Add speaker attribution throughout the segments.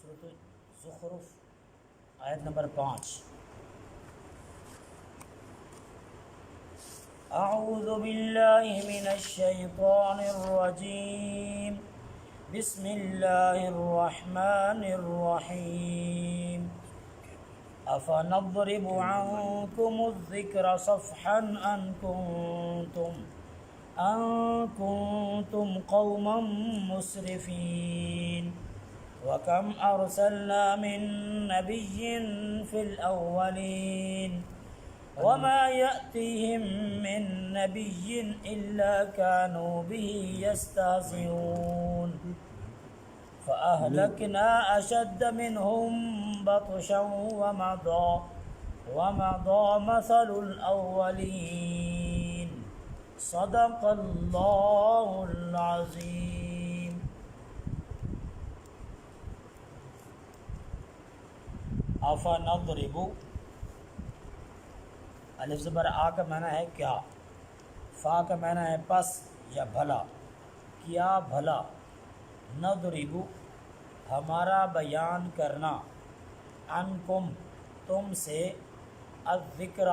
Speaker 1: سورۃ زخرف آیت نمبر 5۔ اعوذ باللہ من الشیطان الرجیم، بسم اللہ الرحمن الرحیم۔ افنضرب عنکم الذکر صفحا ان کنتم قوما مسرفین۔ وَكَمْ أَرْسَلْنَا مِن نَّبِيٍّ فِي الْأَوَّلِينَ وَمَا يَأْتِيهِم مِّن نَّبِيٍّ إِلَّا كَانُوا بِهِ يَسْتَهْزِئُونَ فَأَهْلَكْنَا أَشَدَّ مِنْهُم بَطْشًا وَمَضَىٰ مَثَلُ الْأَوَّلِينَ۔ صدق اللہ العظیم۔ افنضرب، الف زبر آ کا معنی ہے کیا، فا کا معنی ہے پس یا بھلا، کیا بھلا، نضرب ہمارا بیان کرنا، عنکم تم سے، الذکر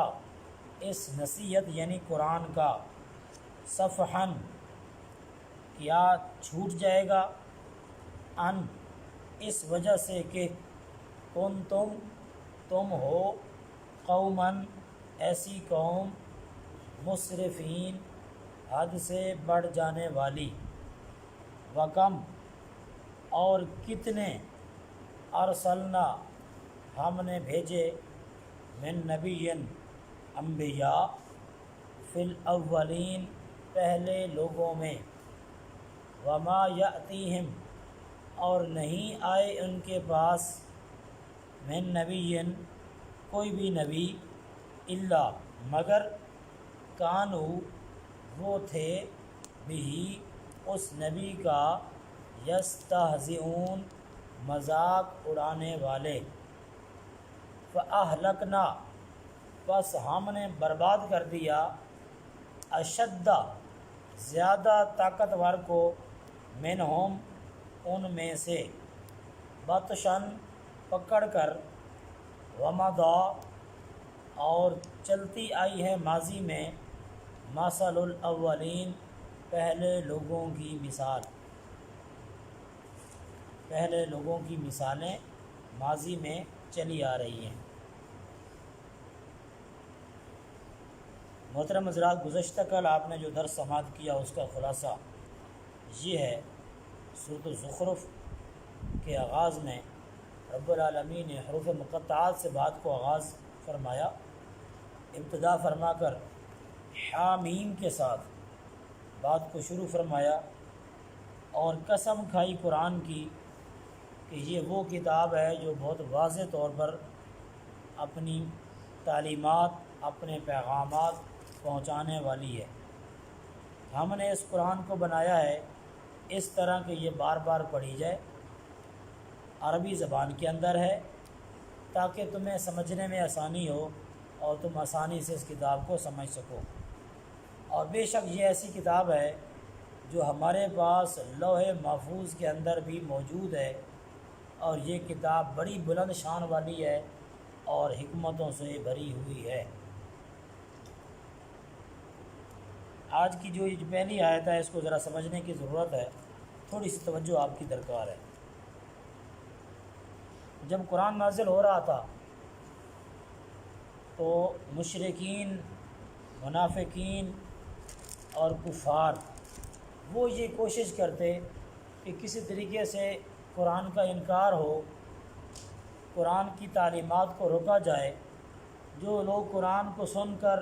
Speaker 1: اس نصیحت یعنی قرآن کا، صفحاً کیا چھوٹ جائے گا، ان اس وجہ سے کہ تم ہو، قوماً ایسی قوم، مسرفین حد سے بڑھ جانے والی، وکم اور کتنے، ارسلنا ہم نے بھیجے، من نبی انبیاء، فی الاولین پہلے لوگوں میں، وما یأتیہم اور نہیں آئے ان کے پاس، من نبی کوئی بھی نبی، الا مگر، کانو وہ تھے، بھی اس نبی کا، یستہزئون مذاق اڑانے والے، فاہلکنا پس ہم نے برباد کر دیا، اشد زیادہ طاقتور کو، منہم ان میں سے، بطشاً پکڑ کر، ومضی اور چلتی آئی ہے ماضی میں، مثل الاولین پہلے لوگوں کی مثال، پہلے لوگوں کی مثالیں ماضی میں چلی آ رہی ہیں۔ محترم حضرات، گزشتہ کل آپ نے جو درس سماعت کیا اس کا خلاصہ یہ ہے، سورۃ الزخرف کے آغاز میں رب العالمین نے حروف مقطعات سے بات کو آغاز فرمایا، ابتدا فرما کر حامیم کے ساتھ بات کو شروع فرمایا، اور قسم کھائی قرآن کی کہ یہ وہ کتاب ہے جو بہت واضح طور پر اپنی تعلیمات، اپنے پیغامات پہنچانے والی ہے۔ ہم نے اس قرآن کو بنایا ہے اس طرح کہ یہ بار بار پڑھی جائے، عربی زبان کے اندر ہے، تاکہ تمہیں سمجھنے میں آسانی ہو اور تم آسانی سے اس کتاب کو سمجھ سکو۔ اور بے شک یہ ایسی کتاب ہے جو ہمارے پاس لوح محفوظ کے اندر بھی موجود ہے، اور یہ کتاب بڑی بلند شان والی ہے اور حکمتوں سے بھری ہوئی ہے۔ آج کی جو یہ پہلی آیت ہے اس کو ذرا سمجھنے کی ضرورت ہے، تھوڑی سی توجہ آپ کی درکار ہے۔ جب قرآن نازل ہو رہا تھا تو مشرکین، منافقین اور کفار وہ یہ کوشش کرتے کہ کسی طریقے سے قرآن کا انکار ہو، قرآن کی تعلیمات کو روکا جائے، جو لوگ قرآن کو سن کر،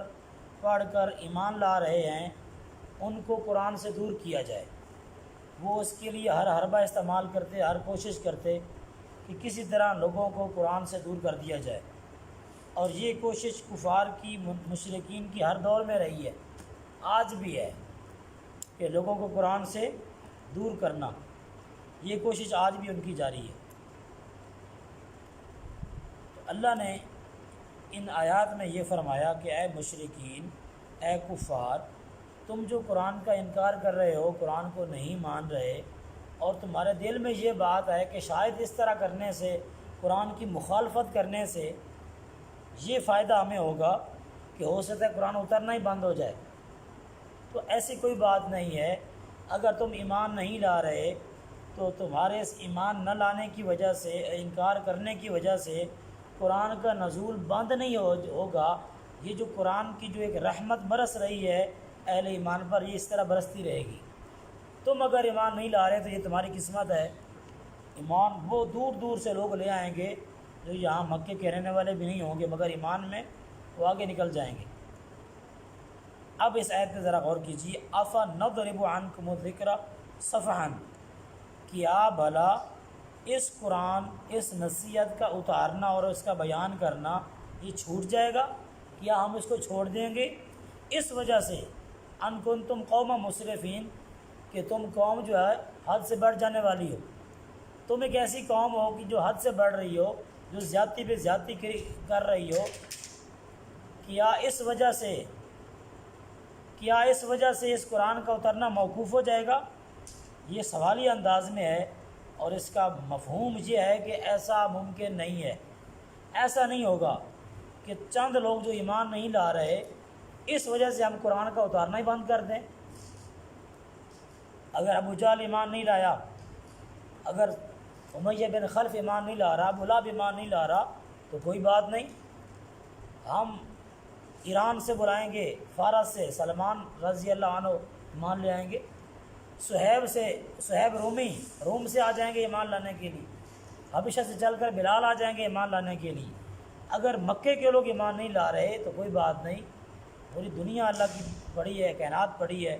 Speaker 1: پڑھ کر ایمان لا رہے ہیں ان کو قرآن سے دور کیا جائے۔ وہ اس کے لیے ہر حربہ استعمال کرتے، ہر کوشش کرتے کہ کسی طرح لوگوں کو قرآن سے دور کر دیا جائے، اور یہ کوشش کفار کی، مشرکین کی ہر دور میں رہی ہے، آج بھی ہے کہ لوگوں کو قرآن سے دور کرنا، یہ کوشش آج بھی ان کی جاری ہے۔ تو اللہ نے ان آیات میں یہ فرمایا کہ اے مشرکین، اے کفار، تم جو قرآن کا انکار کر رہے ہو، قرآن کو نہیں مان رہے، اور تمہارے دل میں یہ بات ہے کہ شاید اس طرح کرنے سے، قرآن کی مخالفت کرنے سے یہ فائدہ ہمیں ہوگا کہ ہو سکتا ہے قرآن اترنا ہی بند ہو جائے، تو ایسی کوئی بات نہیں ہے۔ اگر تم ایمان نہیں لا رہے تو تمہارے اس ایمان نہ لانے کی وجہ سے، انکار کرنے کی وجہ سے قرآن کا نزول بند نہیں ہوگا۔ یہ جو قرآن کی جو ایک رحمت برس رہی ہے اہل ایمان پر، یہ اس طرح برستی رہے گی۔ تم اگر ایمان نہیں لا رہے تو یہ تمہاری قسمت ہے۔ ایمان وہ دور دور سے لوگ لے آئیں گے جو یہاں مکے کے رہنے والے بھی نہیں ہوں گے، مگر ایمان میں وہ آگے نکل جائیں گے۔ اب اس آیت پہ ذرا غور کیجیے، أَفَنَضْرِبُ عَنْكُمُ الذِّكْرَ صَفْحًا، کیا بھلا اس قرآن، اس نصیحت کا اتارنا اور اس کا بیان کرنا یہ چھوٹ جائے گا؟ کیا ہم اس کو چھوڑ دیں گے اس وجہ سے ان کنتم قوم مسرفین، کہ تم قوم جو ہے حد سے بڑھ جانے والی ہو؟ تم ایک ایسی قوم ہو کہ جو حد سے بڑھ رہی ہو، جو زیادتی پہ زیادتی کر رہی ہو، کیا اس وجہ سے اس قرآن کا اترنا موقوف ہو جائے گا؟ یہ سوالی انداز میں ہے، اور اس کا مفہوم یہ ہے کہ ایسا ممکن نہیں ہے، ایسا نہیں ہوگا کہ چند لوگ جو ایمان نہیں لا رہے اس وجہ سے ہم قرآن کا اتارنا ہی بند کر دیں۔ اگر ابو جہل ایمان نہیں لایا، اگر امیہ بن خلف ایمان نہیں لا رہا، ابو لہب ایمان نہیں لا رہا، تو کوئی بات نہیں، ہم ایران سے بلائیں گے، فارس سے سلمان رضی اللہ عنہ ایمان لے آئیں گے، صہیب روم سے آ جائیں گے ایمان لانے کے لیے، حبشہ سے چل کر بلال آ جائیں گے ایمان لانے کے لیے۔ اگر مکے کے لوگ ایمان نہیں لا رہے تو کوئی بات نہیں، پوری دنیا اللہ کی پڑی ہے، کائنات پڑی ہے،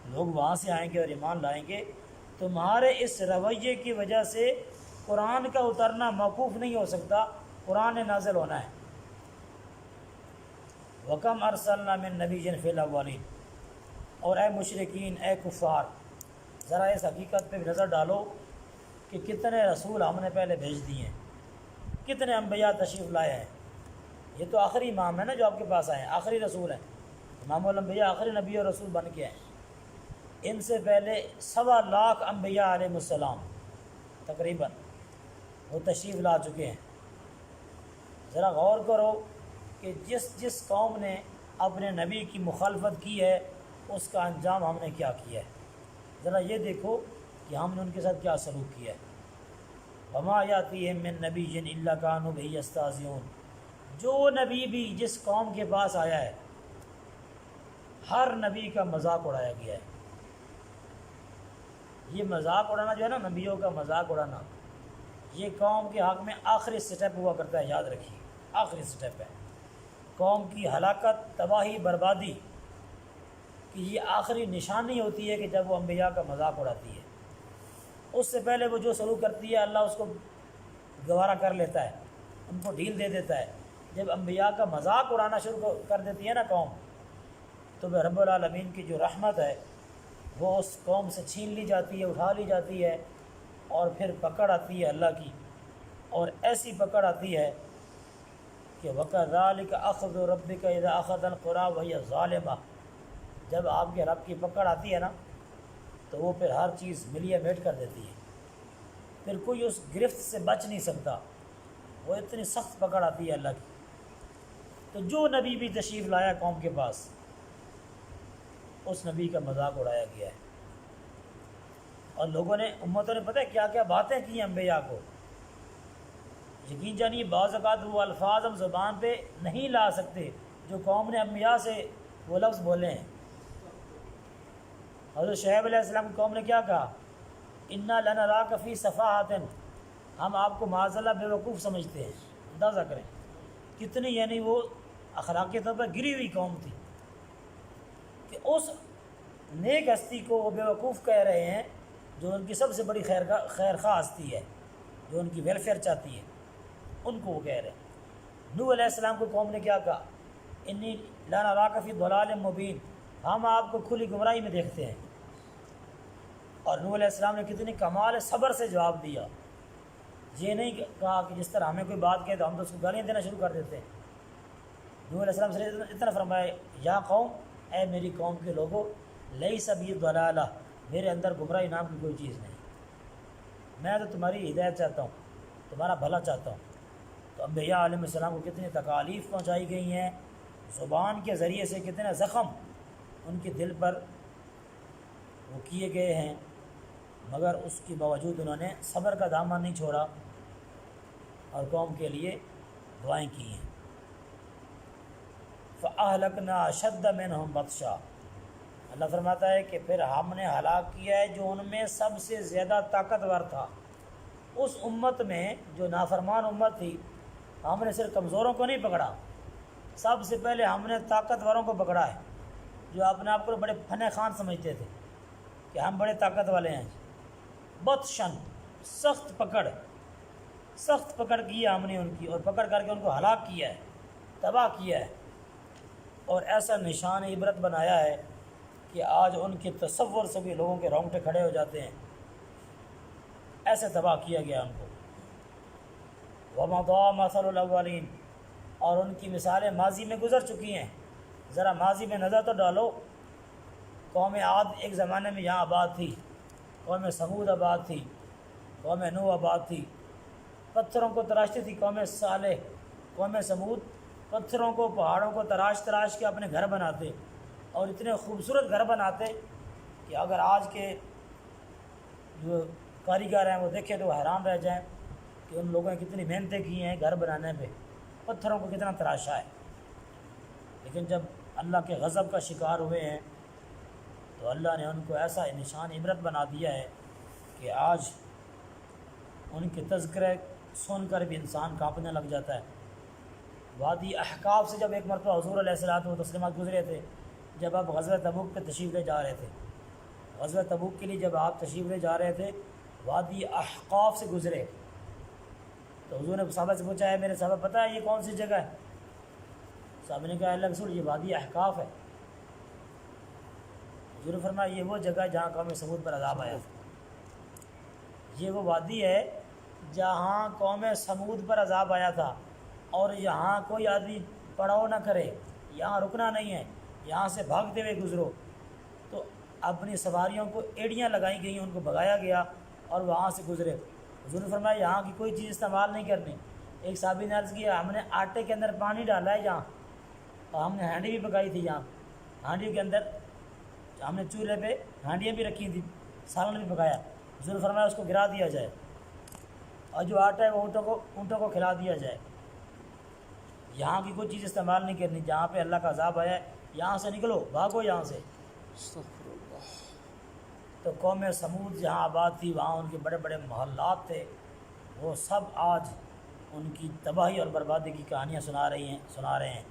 Speaker 1: لوگ وہاں سے آئیں گے اور ایمان لائیں گے۔ تمہارے اس رویے کی وجہ سے قرآن کا اترنا موقوف نہیں ہو سکتا، قرآن نازل ہونا ہے۔ وَكَمْ أَرْسَلْنَا مِن نَبِيٍّ فِي الْأَوَّلِينَ، اور اے مشرکین، اے کفار، ذرا اس حقیقت پہ بھی نظر ڈالو کہ کتنے رسول ہم نے پہلے بھیج دیے ہیں، کتنے انبیاء تشریف لائے ہیں۔ یہ تو آخری امام ہے نا جو آپ کے پاس آئے ہیں، آخری رسول ہیں، امام الانبیاء آخری نبی اور رسول بن کے ہیں۔ ان سے پہلے 1.25 لاکھ انبیاء علیہ السلام تقریباً وہ تشریف لا چکے ہیں۔ ذرا غور کرو کہ جس قوم نے اپنے نبی کی مخالفت کی ہے اس کا انجام ہم نے کیا کیا ہے۔ ذرا یہ دیکھو کہ ہم نے ان کے ساتھ کیا سلوک کیا ہے۔ وَمَا يَأْتِيهِم مِّن نَبِيٍّ إِلَّا كَانُوا بِهِ يَسْتَهْزِئُونَ، جو نبی بھی جس قوم کے پاس آیا ہے ہر نبی کا مذاق اڑایا گیا ہے۔ یہ مذاق اڑانا جو ہے نا، نبیوں کا مذاق اڑانا، یہ قوم کے حق میں آخری سٹیپ ہوا کرتا ہے، یاد رکھیے، آخری سٹیپ ہے قوم کی ہلاکت، تباہی، بربادی کی۔ یہ آخری نشانی ہوتی ہے کہ جب وہ انبیاء کا مذاق اڑاتی ہے۔ اس سے پہلے وہ جو سلوک کرتی ہے اللہ اس کو گوارا کر لیتا ہے، ان کو ڈھیل دے دیتا ہے۔ جب انبیاء کا مذاق اڑانا شروع کر دیتی ہے نا قوم، تو رب العالمین کی جو رحمت ہے وہ اس قوم سے چھین لی جاتی ہے، اٹھا لی جاتی ہے، اور پھر پکڑ آتی ہے اللہ کی، اور ایسی پکڑ آتی ہے کہ وَكَذَلِكَ أَخْذُ رَبِّكَ إِذَا أَخَذَ الْقُرَىٰ وَهِيَ ظَالِمَةٌ، جب آپ کے رب کی پکڑ آتی ہے نا تو وہ پھر ہر چیز ملیے میٹ کر دیتی ہے، پھر کوئی اس گرفت سے بچ نہیں سکتا، وہ اتنی سخت پکڑ آتی ہے اللہ کی۔ تو جو نبی بھی تشریف لایا قوم کے پاس، اس نبی کا مذاق اڑایا گیا ہے، اور لوگوں نے، امتوں نے پتہ ہے کیا کیا باتیں کی ہیں انبیاء کو۔ یقین جانیے بعض اوقات وہ الفاظ ہم زبان پہ نہیں لا سکتے جو قوم نے انبیاء سے وہ لفظ بولے ہیں۔ حضرت شعیب علیہ السلام کی قوم نے کیا کہا؟ اِنَّا لَنَرَاكَ فِي صَفَاحَةٍ، ہم آپ کو معاذ اللہ بے وقوف سمجھتے ہیں۔ اندازہ کریں کتنی یعنی وہ اخلاقی طور پر گری ہوئی قوم تھی کہ اس نیک ہستی کو وہ بے وقوف کہہ رہے ہیں جو ان کی سب سے بڑی خیر خواہ ہستی ہے، جو ان کی ویلفیئر چاہتی ہے، ان کو وہ کہہ رہے ہیں۔ نوح علیہ السلام کو قوم نے کیا کہا؟ انی لنراک فی ضلال مبین، ہم آپ کو کھلی گمراہی میں دیکھتے ہیں۔ اور نوح علیہ السلام نے کتنی کمال صبر سے جواب دیا، یہ نہیں کہا کہ جس طرح ہمیں کوئی بات کہے تو ہم تو اس کو گالیاں دینا شروع کر دیتے ہیں۔ نوح علیہ السلام سے اتنا فرمایا، یا قوم، اے میری قوم کے لوگوں، لیس بی ضلالہ، میرے اندر گمراہی نام کی کوئی چیز نہیں، میں تو تمہاری ہدایت چاہتا ہوں، تمہارا بھلا چاہتا ہوں۔ تو انبیاء علیہ السلام کو کتنی تکالیف پہنچائی گئی ہیں، زبان کے ذریعے سے کتنے زخم ان کے دل پر وہ کیے گئے ہیں، مگر اس کے باوجود انہوں نے صبر کا دامن نہیں چھوڑا اور قوم کے لیے دعائیں کی ہیں۔ فَأَهْلَكْنَا أَشَدَّ مِنْهُمْ بَطْشًا، اللہ فرماتا ہے کہ پھر ہم نے ہلاک کیا ہے جو ان میں سب سے زیادہ طاقتور تھا۔ اس امت میں جو نافرمان امت تھی، ہم نے صرف کمزوروں کو نہیں پکڑا، سب سے پہلے ہم نے طاقتوروں کو پکڑا ہے، جو اپنے آپ کو بڑے فن خان سمجھتے تھے کہ ہم بڑے طاقت والے ہیں۔ بطشن، سخت پکڑ کی ہم نے ان کی، اور پکڑ کر کے ان کو ہلاک کیا ہے، تباہ کیا ہے، اور ایسا نشان عبرت بنایا ہے کہ آج ان کے تصور سے بھی لوگوں کے رونگٹے کھڑے ہو جاتے ہیں، ایسے تباہ کیا گیا ان کو۔ وَمَضَىٰ مَثَلُ الْأَوَّلِينَ، اور ان کی مثالیں ماضی میں گزر چکی ہیں، ذرا ماضی میں نظر تو ڈالو۔ قوم عاد ایک زمانے میں یہاں آباد تھی، قوم سمود آباد تھی، قوم نوح آباد تھی، پتھروں کو تراشتی تھی قوم صالح۔ قوم سمود پتھروں کو، پہاڑوں کو تراش کے اپنے گھر بناتے، اور اتنے خوبصورت گھر بناتے کہ اگر آج کے جو کاریگر ہیں وہ دیکھیں تو حیران رہ جائیں کہ ان لوگوں نے کتنی محنتیں کی ہیں گھر بنانے پہ، پتھروں کو کتنا تراشا ہے۔ لیکن جب اللہ کے غضب کا شکار ہوئے ہیں تو اللہ نے ان کو ایسا نشان عبرت بنا دیا ہے کہ آج ان کے تذکرے سن کر بھی انسان کانپنے لگ جاتا ہے۔ وادی احقاف سے جب ایک مرتبہ حضور علیہ الصلوۃ والتسلیمات گزرے تھے، جب آپ غزوہ تبوک پہ تشریف لے جا رہے تھے، غزوہ تبوک کے لیے جب آپ تشریف لے جا رہے تھے، وادی احقاف سے گزرے تو حضور نے صحابہ سے پوچھا ہے میرے صحابہ پتہ ہے یہ کون سی جگہ ہے؟ صحابہ نے کہا اللہ کے رسول یہ وادی احقاف ہے۔ حضور نے فرمایا یہ وہ جگہ ہے جہاں قوم سمود پر عذاب آیا تھا، یہ وہ وادی ہے جہاں قوم سمود پر عذاب آیا تھا، اور یہاں کوئی آدمی پڑاؤ نہ کرے، یہاں رکنا نہیں ہے، یہاں سے بھاگتے ہوئے گزرو۔ تو اپنی سواریوں کو ایڑیاں لگائی گئیں، ان کو بھگایا گیا اور وہاں سے گزرے۔ حضور نے فرمایا یہاں کی کوئی چیز استعمال نہیں کرنی۔ ایک صحابی نے عرض کیا ہم نے آٹے کے اندر پانی ڈالا ہے یہاں، اور ہم نے ہانڈی بھی پکائی تھی یہاں، ہانڈی کے اندر ہم نے چولہے پہ ہانڈیاں بھی رکھی تھیں، سالن بھی پکایا۔ حضور نے فرمایا اس کو گرا دیا جائے، اور جو آٹا ہے وہ اونٹوں کو کھلا دیا جائے۔ یہاں کی کوئی چیز استعمال نہیں کرنی، جہاں پہ اللہ کا عذاب آیا ہے یہاں سے نکلو، بھاگو یہاں سے۔ تو قوم سمود جہاں آباد تھی وہاں ان کے بڑے بڑے محلات تھے، وہ سب آج ان کی تباہی اور بربادی کی کہانیاں سنا رہے ہیں۔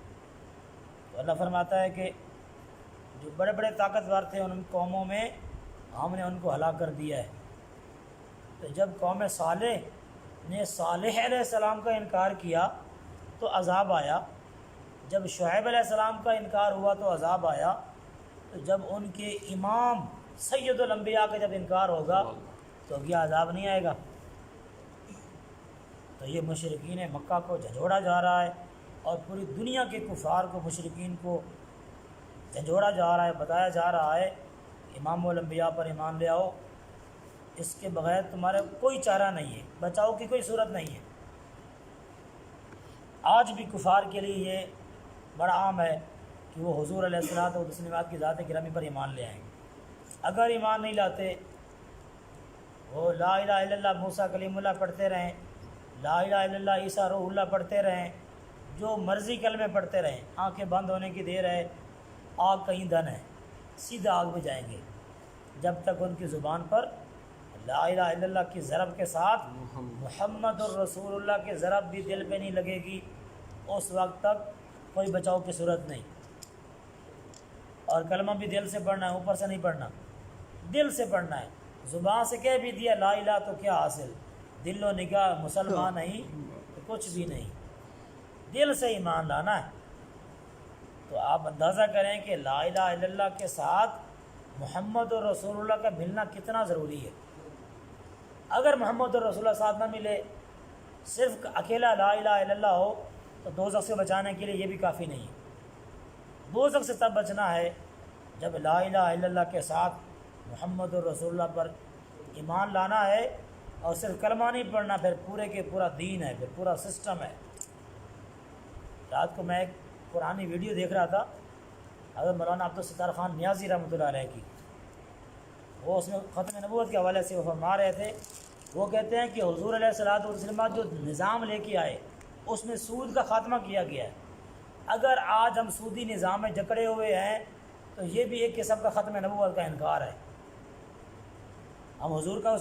Speaker 1: تو اللہ فرماتا ہے کہ جو بڑے بڑے طاقتور تھے ان قوموں میں ہم نے ان کو ہلاک کر دیا ہے۔ تو جب قوم صالح نے صالح علیہ السلام کا انکار کیا تو عذاب آیا، جب شعیب علیہ السلام کا انکار ہوا تو عذاب آیا، تو جب ان کے امام سید الانبیاء کا جب انکار ہوگا تو کیا عذاب نہیں آئے گا؟ تو یہ مشرکین مکہ کو جھنجھوڑا جا رہا ہے، اور پوری دنیا کے کفار کو، مشرکین کو جھنجھوڑا جا رہا ہے، بتایا جا رہا ہے امام الانبیاء پر ایمان لے آؤ، اس کے بغیر تمہارا کوئی چارہ نہیں ہے، بچاؤ کی کوئی صورت نہیں ہے۔ آج بھی کفار کے لیے یہ بڑا عام ہے کہ وہ حضور علیہ الصلوۃ والتسلیمات کی ذات گرامی پر ایمان لے آئیں گے۔ اگر ایمان نہیں لاتے، وہ لا الہ الا اللہ موسیٰ کلیم اللہ پڑھتے رہیں، لا الہ الا اللہ عیسیٰ روح اللہ پڑھتے رہیں، جو مرضی کلمے پڑھتے رہیں، آنکھیں بند ہونے کی دیر ہے، آگ کہیں دن ہے، سیدھا آگ میں جائیں گے۔ جب تک ان کی زبان پر لا الہ الا اللہ کی ضرب کے ساتھ محمد الرسول اللہ کی ضرب بھی دل پہ نہیں لگے گی، اس وقت تک کوئی بچاؤ کی صورت نہیں۔ اور کلمہ بھی دل سے پڑھنا ہے، اوپر سے نہیں پڑھنا، دل سے پڑھنا ہے۔ زبان سے کہہ بھی دیا لا الہ تو کیا حاصل، دل و نگاہ مسلمان نہیں تو کچھ بھی نہیں، دل سے ایمان لانا ہے۔ تو آپ اندازہ کریں کہ لا الہ الا اللہ کے ساتھ محمد الرسول اللہ کا ملنا کتنا ضروری ہے۔ اگر محمد الرسول اللہ ساتھ نہ ملے، صرف اکیلا لا الہ الا اللہ ہو تو دوزخ سے بچانے کے لیے یہ بھی کافی نہیں ہے۔ دوزخ سے تب بچنا ہے جب لا الہ الا اللہ کے ساتھ محمد الرسول اللہ پر ایمان لانا ہے، اور صرف کلمہ نہیں پڑھنا، پھر پورے کے پورا دین ہے، پھر پورا سسٹم ہے۔ رات کو میں ایک پرانی ویڈیو دیکھ رہا تھا حضرت مولانا عبدالستار خان نیازی رحمۃ اللہ علیہ کی، وہ اس میں ختم نبوت کے حوالے سے وہ فرما رہے تھے، وہ کہتے ہیں کہ حضور علیہ الصلوۃ والسلام جو نظام لے کے آئے اس میں سود کا خاتمہ کیا گیا ہے۔ اگر آج ہم سودی نظام میں جکڑے ہوئے ہیں تو یہ بھی ایک قسم کا ختم نبوت کا انکار ہے۔ ہم حضور کا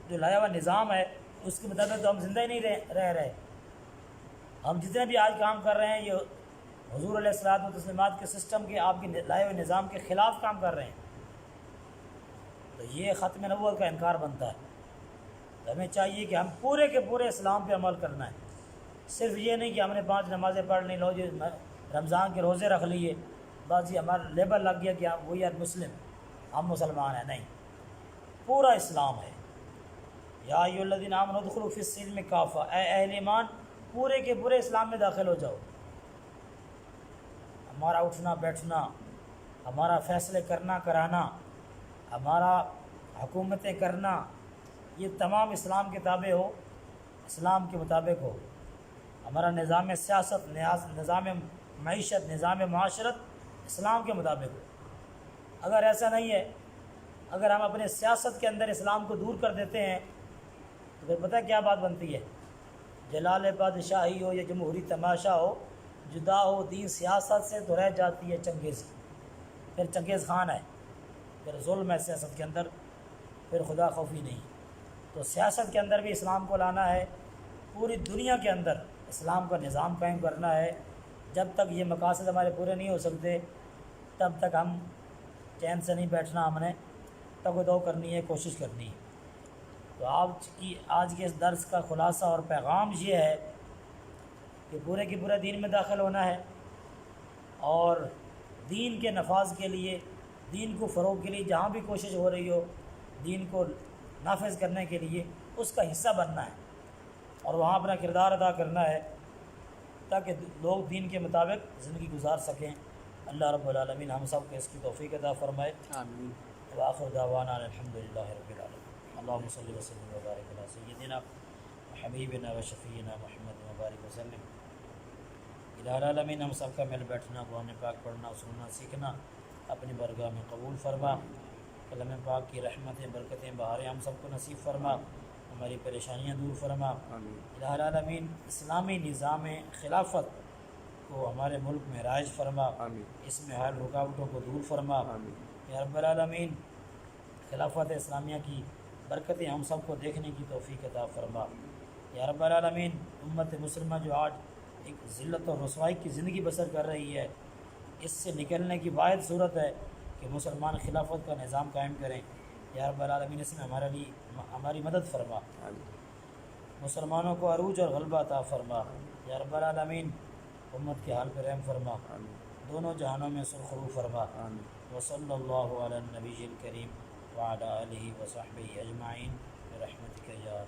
Speaker 1: جو لایا ہوا نظام ہے اس کے مطابق تو ہم زندہ ہی نہیں رہ رہے۔ ہم جتنے بھی آج کام کر رہے ہیں یہ حضور علیہ الصلوۃ والسلام کے سسٹم کے، آپ کے لائے ہوئے نظام کے خلاف کام کر رہے ہیں، تو یہ ختم نبوت کا انکار بنتا ہے۔ تو ہمیں چاہیے کہ ہم پورے کے پورے اسلام پہ عمل کرنا ہے، صرف یہ نہیں کہ ہم نے 5 نمازیں پڑھ لی، لو جی رمضان کے روزے رکھ لیے، بس یہ ہمارا لیبل لگ گیا کہ وی آر مسلم، ہم مسلمان ہیں۔ نہیں، پورا اسلام ہے۔ یا ایھا الذین آمنوا ادخلوا فی السلم کافہ، اے اہل ایمان پورے کے پورے اسلام میں داخل ہو جاؤ۔ ہمارا اٹھنا بیٹھنا، ہمارا فیصلے کرنا کرانا، ہمارا حکومتیں کرنا، یہ تمام اسلام کے تابع ہو، اسلام کے مطابق ہو۔ ہمارا نظام سیاست، نظام معیشت، نظام معاشرت اسلام کے مطابق ہو۔ اگر ایسا نہیں ہے، اگر ہم اپنے سیاست کے اندر اسلام کو دور کر دیتے ہیں تو پھر پتہ کیا بات بنتی ہے؟ جلال بادشاہی ہو یا جمہوری تماشا ہو، جدا ہو دین سیاست سے تو رہ جاتی ہے چنگیز، پھر چنگیز خان ہے، پھر ظلم ہے سیاست کے اندر، پھر خدا خوفی نہیں۔ تو سیاست کے اندر بھی اسلام کو لانا ہے، پوری دنیا کے اندر اسلام کا نظام قائم کرنا ہے۔ جب تک یہ مقاصد ہمارے پورے نہیں ہو سکتے تب تک ہم چین سے نہیں بیٹھنا، ہم نے تگ و دو کرنی ہے، کوشش کرنی ہے۔ تو آج کے اس درس کا خلاصہ اور پیغام یہ ہے کہ پورے کے پورے دین میں داخل ہونا ہے، اور دین کے نفاذ کے لیے، دین کو فروغ کے لیے جہاں بھی کوشش ہو رہی ہو دین کو نافذ کرنے کے لیے اس کا حصہ بننا ہے اور وہاں اپنا کردار ادا کرنا ہے تاکہ لوگ دین کے مطابق زندگی گزار سکیں۔ اللہ رب العالمین ہم سب کو اس کی توفیق عطا فرمائے۔ آمین۔ وآخر دعوانا الحمدللہ رب العالمین۔ اللہم صلی وسلم وبارک علی سیدنا حبیبنا و شفیعنا محمد وبارک وسلم۔ الہ العالمین ہم سب کا مل بیٹھنا، قرآن پاک پڑھنا، سننا، سیکھنا اپنی برگاہ میں قبول فرما۔ کلام پاک کی رحمتیں، برکتیں، بہاریں ہم سب کو نصیب فرما، ہماری پریشانیاں دور فرما۔ الہ العالمین اسلامی نظام خلافت کو ہمارے ملک میں رائج فرما، اس میں ہر رکاوٹوں کو دور فرما۔ یا رب العالمین خلافت اسلامیہ کی برکتیں ہم سب کو دیکھنے کی توفیق عطا فرما۔ یا رب العالمین امت مسلمہ جو آج ایک ذلت اور رسوائی کی زندگی بسر کر رہی ہے، اس سے نکلنے کی واحد صورت ہے کہ مسلمان خلافت کا نظام قائم کریں۔ یا رب العالمین اس میں ہماری مدد فرما، مسلمانوں کو عروج اور غلبہ عطا فرما۔ یا رب العالمین امت کے حال پر رحم فرما، دونوں جہانوں میں سرخرو فرما۔ وصلی اللہ علی النبی الکریم وعلی آلہ وصحبہ اجمعین برحمتک یا